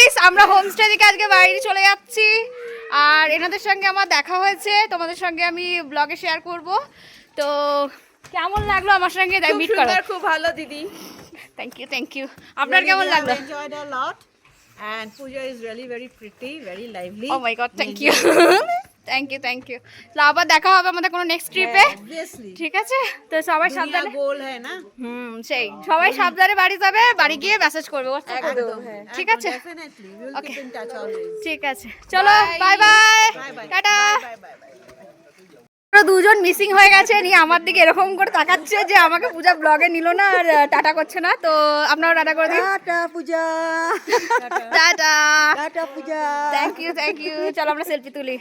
Guys আমরা homestay থেকে আজকে বাইরে চলে যাচ্ছি আর এনাদের সঙ্গে আমার দেখা হয়েছে তোমাদের সঙ্গে আমি ব্লগে শেয়ার করব তো কেমন লাগলো আমার সঙ্গে মিট করা খুব ভালো দিদি থ্যাংক ইউ আপনার কেমন লাগলো enjoyed a lot and Pooja is really very pretty very lively oh my God thank you তো আবার দেখা হবে আমাদের কোনো নেক্সট ট্রিপে obviously ঠিক আছে তো সবাই दुनिया সাবধানে गोल है ना সেই সবাই সাবধানে বাড়ি যাবে বাড়ি গিয়ে মেসেজ করবে ঠিক আছে definitely we will Okay. keep in touch always ঠিক আছে চলো বাই বাই টাটা ওরা দুজন মিসিং হয়ে গেছে নিয়ে আমার দিকে এরকম করে তাকাচ্ছে যে আমাকে পূজা ব্লগে নিল না আর টাটা করছে না তো আপনারা টাটা করে দিন tata Puja tata tata Puja thank you চলো আমরা সেলফি তুলি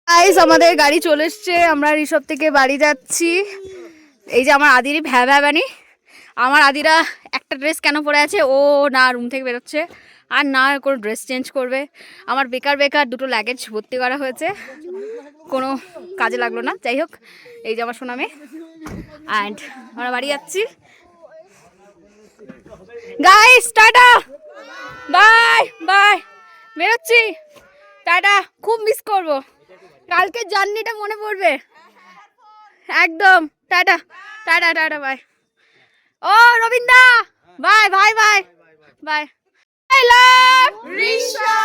গাইস আমাদের গাড়ি চলে এসছে আমরা ঋষভ থেকে বাড়ি যাচ্ছি এই যে আমার আদিরই ভ্যাবানি আমার আদিরা একটা ড্রেস কেন পরে আছে ও না রুম থেকে বেরোচ্ছে আর না কোনো ড্রেস চেঞ্জ করবে আমার বেকার দুটো লাগেজ ভর্তি করা হয়েছে কোনো কাজে লাগলো না যাই হোক এই যে আমার সোনামে অ্যান্ড আমরা বাড়ি যাচ্ছি গাইস টাটা বাই বাই বেরোচ্ছি টাটা খুব মিস করবো কালকের জার্নিটা মনে পড়বে একদম টাটা টাটা টাটা বাই ও রবীন্দা bye bye bye bye I love Risha!